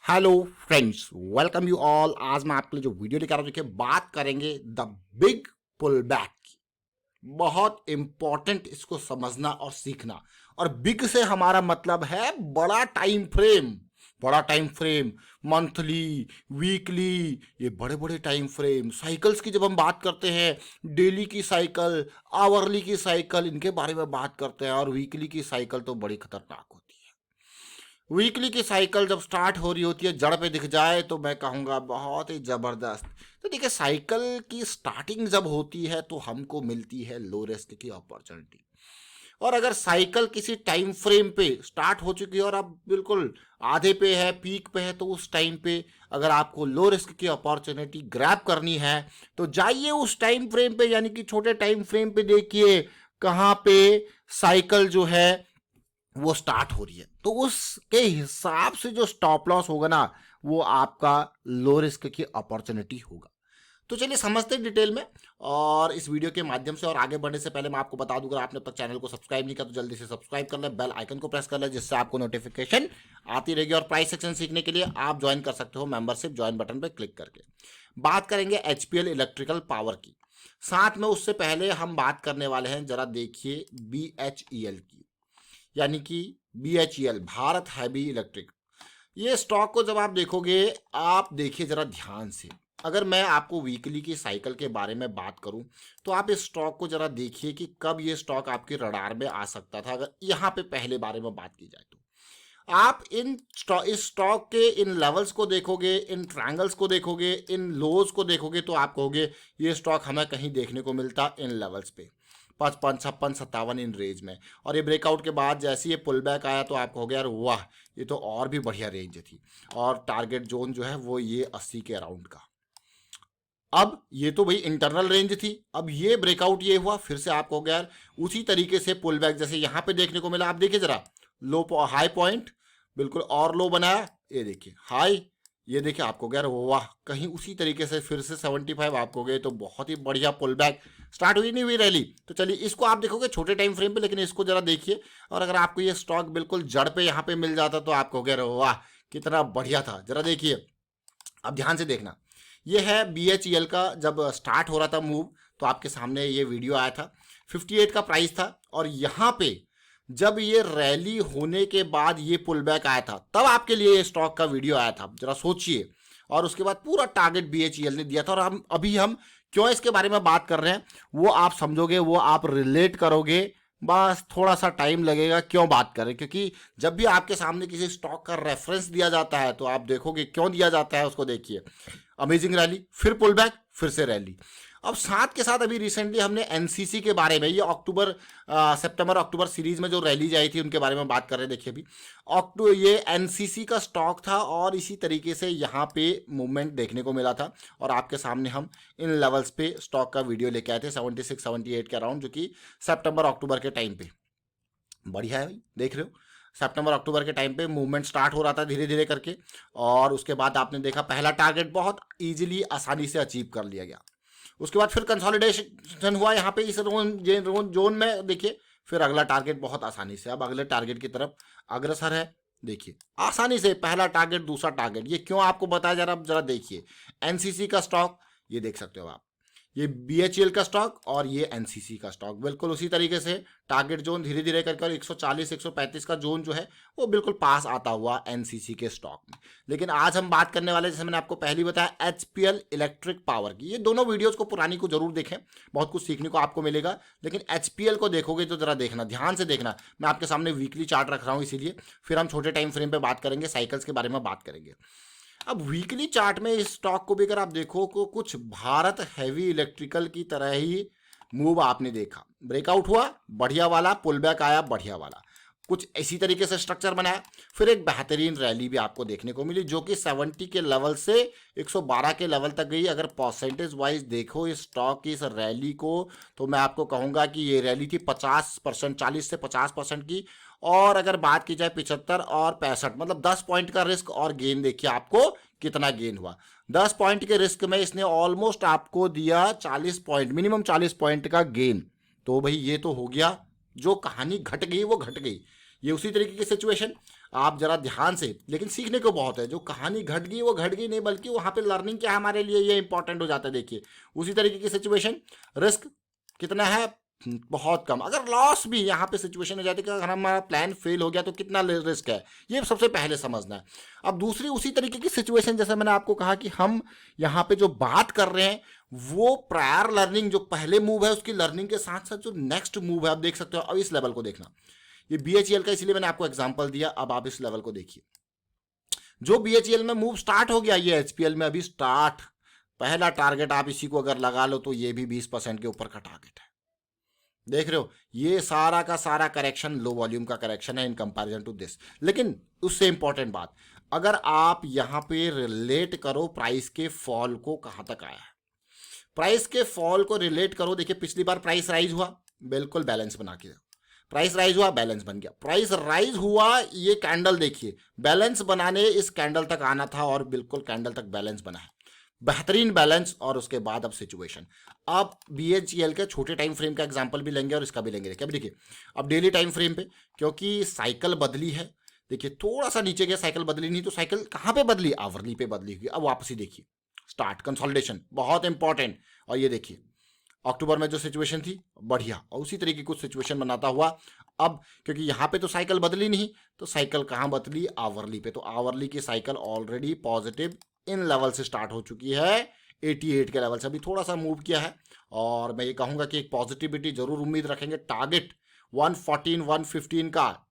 Hello friends, welcome you all. आज मैं आपके लिए जो वीडियो लेकर आ रहा हूं, देखिए बात करेंगे द बिग पुल बैक की। बहुत इंपॉर्टेंट इसको समझना और सीखना। और बिग से हमारा मतलब है बड़ा टाइम फ्रेम। बड़ा टाइम फ्रेम, मंथली, वीकली, ये बड़े बड़े टाइम फ्रेम। साइकिल्स की जब हम बात करते हैं, डेली की साइकिल, आवरली की साइकिल, इनके बारे में बात करते हैं। और वीकली की साइकिल तो बड़ी खतरनाक होती है। वीकली की साइकिल जब स्टार्ट हो रही होती है, जड़ पे दिख जाए तो मैं कहूँगा बहुत ही ज़बरदस्त। तो देखिए, साइकिल की स्टार्टिंग जब होती है तो हमको मिलती है लो रिस्क की अपॉर्चुनिटी। और अगर साइकिल किसी टाइम फ्रेम पे स्टार्ट हो चुकी है और आप बिल्कुल आधे पे है, पीक पे है, तो उस टाइम पे अगर आपको लो रिस्क की अपॉर्चुनिटी ग्रैब करनी है तो जाइए उस टाइम फ्रेम पे, यानी कि छोटे टाइम फ्रेम पे देखिए कहाँ पे साइकिल जो है वो स्टार्ट हो रही है। तो उसके हिसाब से जो स्टॉप लॉस होगा ना, वो आपका लो रिस्क की अपॉर्चुनिटी होगा। तो चलिए समझते हैं डिटेल में और इस वीडियो के माध्यम से। और आगे बढ़ने से पहले मैं आपको बता दूं, अगर आपने अब तक चैनल को सब्सक्राइब नहीं किया तो जल्दी से सब्सक्राइब कर ले, बेल आइकन को प्रेस कर ले, जिससे आपको नोटिफिकेशन आती रहेगी। और प्राइस सेक्शन सीखने के लिए आप ज्वाइन कर सकते हो मेंबरशिप ज्वाइन बटन पर क्लिक करके। बात करेंगे एचपीएल इलेक्ट्रिकल पावर की। साथ में उससे पहले हम बात करने वाले हैं, जरा देखिए बीएचईएल की, यानी कि बीएचईएल, भारत हैवी इलेक्ट्रिक। ये स्टॉक को जब आप देखोगे, आप देखिए जरा ध्यान से। अगर मैं आपको वीकली की साइकिल के बारे में बात करूं तो आप इस स्टॉक को जरा देखिए कि कब ये स्टॉक आपके रडार में आ सकता था। अगर यहाँ पे पहले बारे में बात की जाए तो आप इस स्टॉक के इन लेवल्स को देखोगे, इन ट्रायंगल्स को देखोगे, इन लोज को देखोगे तो आप कहोगे ये स्टॉक हमें कहीं देखने को मिलता इन लेवल्स पे 55, 56, 57 इन रेंज में। और ये ब्रेकआउट के बाद जैसे ये पुल बैक आया तो आप कहोगे यार वाह, ये तो और भी बढ़िया रेंज थी। और टारगेट जोन जो है वो ये 80 के अराउंड का। अब ये तो भाई इंटरनल रेंज थी, अब ये ब्रेकआउट ये हुआ, फिर से आप कहोगे यार उसी तरीके से पुल बैक जैसे यहाँ पे देखने को मिला। आप देखिए जरा, लो हाई पॉइंट बिल्कुल और लो बनाया, ये देखिए हाई, ये देखिए आपको यार वाह, कहीं उसी तरीके से फिर से 75 आपको गए। तो बहुत ही बढ़िया पुल बैक स्टार्ट हुई नहीं हुई रैली। तो चलिए इसको आप देखोगे छोटे टाइम फ्रेम पे, लेकिन इसको जरा देखिए। और अगर आपको ये स्टॉक बिल्कुल जड़ पे यहाँ पे मिल जाता तो आपको कह रहे वाह कितना बढ़िया था। जरा देखिए, अब ध्यान से देखना। ये है बीएचईएल का जब स्टार्ट हो रहा था मूव, तो आपके सामने ये वीडियो आया था। 58 का प्राइस था और यहाँ पे जब ये रैली होने के बाद ये पुल बैक आया था, तब आपके लिए ये स्टॉक का वीडियो आया था। जरा सोचिए। और उसके बाद पूरा टारगेट बीएचईएल ने दिया था। और हम क्यों इसके बारे में बात कर रहे हैं वो आप समझोगे, वो आप रिलेट करोगे। बस थोड़ा सा टाइम लगेगा क्यों बात करें, क्योंकि जब भी आपके सामने किसी स्टॉक का रेफरेंस दिया जाता है तो आप देखोगे क्यों दिया जाता है। उसको देखिए, अमेजिंग रैली, फिर पुल बैक, फिर से रैली। अब साथ के साथ अभी रिसेंटली हमने एनसीसी के बारे में, ये सितंबर अक्टूबर सीरीज में जो रैलीज आई थी उनके बारे में बात कर रहे हैं। देखिए अभी ये एनसीसी का स्टॉक था और इसी तरीके से यहाँ पे मूवमेंट देखने को मिला था। और आपके सामने हम इन लेवल्स पे स्टॉक का वीडियो लेके आए थे 76 78 के अराउंड, जो कि सितंबर अक्टूबर के टाइम पे बढ़िया है भाई। देख रहे हो, सितंबर अक्टूबर के टाइम पे मूवमेंट स्टार्ट हो रहा था धीरे धीरे करके। और उसके बाद आपने देखा पहला टारगेट बहुत इजीली आसानी से अचीव कर लिया गया। उसके बाद फिर कंसोलिडेशन हुआ यहाँ पे इस जोन में, देखिए फिर अगला टारगेट बहुत आसानी से अब अगले टारगेट की तरफ अग्रसर है। देखिए आसानी से पहला टारगेट, दूसरा टारगेट, ये क्यों आपको बताया जा रहा है। अब जरा देखिए एनसीसी का स्टॉक, ये देख सकते हो आप, ये बीएचईएल का स्टॉक और ये एनसीसी का स्टॉक बिल्कुल उसी तरीके से टारगेट जोन धीरे धीरे करके 140 135 का जोन जो है वो बिल्कुल पास आता हुआ एनसीसी के स्टॉक में। लेकिन आज हम बात करने वाले, जैसे मैंने आपको पहले बताया, एचपीएल इलेक्ट्रिक पावर की। ये दोनों वीडियोस को पुरानी को जरूर देखें, बहुत कुछ सीखने को आपको मिलेगा। लेकिन एचपीएल को देखोगे तो जरा देखना, ध्यान से देखना। मैं आपके सामने वीकली चार्ट रख रहा हूँ, इसीलिए फिर हम छोटे टाइम फ्रेम पे बात करेंगे, साइकिल्स के बारे में बात करेंगे। अब वीकली चार्ट में इस स्टॉक को भी अगर आप देखो को कुछ भारत हैवी इलेक्ट्रिकल की तरह ही मूव आपने देखा। ब्रेकआउट हुआ बढ़िया वाला, पुल बैक आया बढ़िया वाला, कुछ इसी तरीके से स्ट्रक्चर बनाया। फिर एक बेहतरीन रैली भी आपको देखने को मिली, जो कि 70 के लेवल से 112 के लेवल तक गई। अगर परसेंटेज वाइज देखो इस स्टॉक की इस रैली को, तो मैं आपको कहूँगा कि ये रैली थी 50%, 40 से 50% की। और अगर बात की जाए 75 और 65, मतलब 10 पॉइंट का रिस्क और गेन, देखिए आपको कितना गेन हुआ। 10 पॉइंट के रिस्क में इसने ऑलमोस्ट आपको दिया 40 पॉइंट, मिनिमम 40 पॉइंट का गेन। तो भाई ये तो हो गया, जो कहानी घट गई वो घट गई। ये उसी तरीके की सिचुएशन। आप जरा ध्यान से, लेकिन सीखने को बहुत है। जो कहानी घट गई वो घट गई नहीं, बल्कि वहां पे लर्निंग क्या है हमारे लिए, ये इंपॉर्टेंट हो जाता है। देखिए उसी तरीके की सिचुएशन, रिस्क कितना है, बहुत कम। अगर लॉस भी यहाँ पे सिचुएशन हो जाती है कि अगर हमारा प्लान फेल हो गया तो कितना रिस्क है, ये सबसे पहले समझना है। अब दूसरी उसी तरीके की सिचुएशन, जैसे मैंने आपको कहा कि हम यहाँ पे जो बात कर रहे हैं वो प्रायर लर्निंग, जो पहले मूव है उसकी लर्निंग के साथ साथ जो नेक्स्ट मूव है, आप देख सकते हो। अब इस लेवल को देखना, ये बीएचईएल का, इसलिए मैंने आपको एग्जांपल दिया। अब आप इस लेवल को देखिए, जो बीएचईएल में मूव स्टार्ट हो गया, ये एचपीएल में अभी स्टार्ट। पहला टारगेट आप इसी को अगर लगा लो तो ये भी 20% के ऊपर का टारगेट है। देख रहे हो, ये सारा का सारा करेक्शन लो वॉल्यूम का करेक्शन है इन कंपैरिजन टू दिस। लेकिन उससे इंपॉर्टेंट बात, अगर आप यहां पे रिलेट करो प्राइस के फॉल को, कहां तक आया है, प्राइस के फॉल को रिलेट करो। देखिए पिछली बार प्राइस राइज हुआ, बिल्कुल बैलेंस बना के, प्राइस राइज हुआ, बैलेंस बन गया। प्राइस राइज हुआ, ये कैंडल देखिए, बैलेंस बनाने इस कैंडल तक आना था और बिल्कुल कैंडल तक बैलेंस बना है, बेहतरीन बैलेंस। और उसके बाद अब सिचुएशन, अब बीएचईएल के छोटे टाइम फ्रेम का एग्जांपल भी लेंगे और इसका भी लेंगे। देखिए अभी देखिए, अब डेली टाइम फ्रेम पे, क्योंकि साइकिल बदली है, देखिए थोड़ा सा नीचे गया, साइकिल बदली नहीं, तो साइकिल कहां पे बदली, आवरली पे बदली हुई। अब वापसी देखिए, स्टार्ट कंसोलिडेशन, बहुत इंपॉर्टेंट। और ये देखिए अक्टूबर में जो सिचुएशन थी, बढ़िया, और उसी तरीके की कुछ सिचुएशन बनाता हुआ। अब क्योंकि यहाँ पे तो साइकिल बदली नहीं, तो साइकिल कहाँ बदली, आवरली पे, तो आवरली की cycle already positive in level से स्टार्ट हो चुकी है, 88 के लेवल से अभी थोड़ा सा मूव किया है। और मैं ये कहूँगा कि एक पॉजिटिविटी जरूर उम्मीद रखेंगे। टारगेट 114 115 का,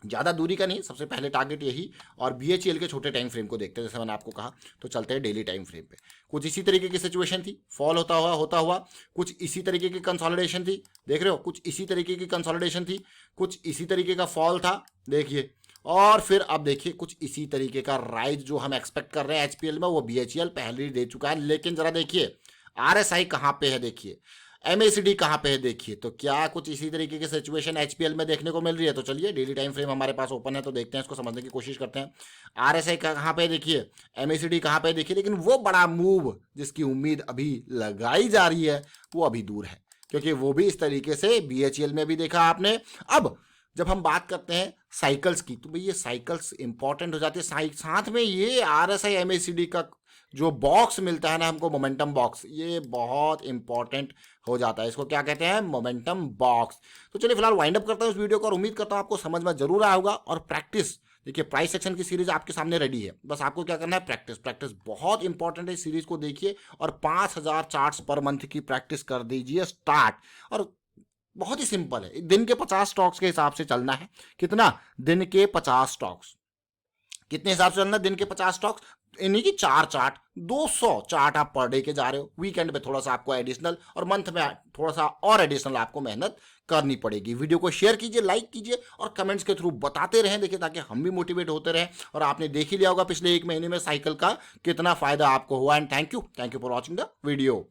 ज़्यादा दूरी का नहीं, सबसे पहले टारगेट यही। और बीएचईएल के छोटे टाइम फ्रेम को देखते हैं, जैसे मैंने आपको कहा। तो चलते हैं डेली टाइम फ्रेम पे। कुछ इसी तरीके की सिचुएशन थी, फॉल होता हुआ कुछ इसी तरीके की कंसोलिडेशन थी, देख रहे हो, कुछ इसी तरीके की कंसोलिडेशन थी, कुछ इसी तरीके का फॉल था, देखिए। और फिर अब देखिए कुछ इसी तरीके का राइज जो हम एक्सपेक्ट कर रहे हैं एचपीएल में, वो बीएचईएल पहले ही दे चुका है। लेकिन जरा देखिए आरएसआई कहाँ पे है, देखिए एमएसीडी कहाँ पे है, देखिए। तो क्या कुछ इसी तरीके की सिचुएशन एचपीएल में देखने को मिल रही है? तो चलिए डेली टाइम फ्रेम हमारे पास ओपन है, तो देखते हैं, इसको समझने की कोशिश करते हैं। आरएसआई कहाँ पे देखिए, एमएसीडी कहाँ पे देखिए। लेकिन वो बड़ा मूव जिसकी उम्मीद अभी लगाई जा रही है वो अभी दूर है, क्योंकि वो भी इस तरीके से बीएचईएल में भी देखा आपने। अब जब हम बात करते हैं साइकिल्स की, तो भाई ये साइकिल्स इंपॉर्टेंट हो जाती है, साथ में ये आरएसआई एमएसीडी का जो बॉक्स मिलता है ना हमको, मोमेंटम बॉक्स, ये बहुत इंपॉर्टेंट हो जाता है। इसको क्या कहते हैं, मोमेंटम बॉक्स। तो चलिए फिलहाल वाइंड अप करता हूँ इस वीडियो को, और उम्मीद करता हूँ आपको समझ में जरूर आया होगा। और प्रैक्टिस देखिए, प्राइस सेक्शन की सीरीज आपके सामने रेडी है, बस आपको क्या करना है, प्रैक्टिस। प्रैक्टिस बहुत इंपॉर्टेंट है, इस सीरीज को देखिए और 5000 चार्ट्स पर मंथ की प्रैक्टिस कर दीजिए स्टार्ट। और बहुत ही सिंपल है, दिन के 50 स्टॉक्स के हिसाब से चलना है। कितना, दिन के 50 स्टॉक्स, कितने हिसाब से चलना है, दिन के 50 स्टॉक्स, इन्हीं की 4 चार्ट, 200 चार्ट आप पर डे के जा रहे हो। वीकेंड पे थोड़ा सा आपको एडिशनल, और मंथ में थोड़ा सा और एडिशनल आपको मेहनत करनी पड़ेगी। वीडियो को शेयर कीजिए, लाइक कीजिए, और कमेंट्स के थ्रू बताते रहें, देखिए, ताकि हम भी मोटिवेट होते रहें। और आपने देख ही लिया होगा पिछले 1 महीने में साइकिल का कितना फायदा आपको हुआ। And thank you for watching the video.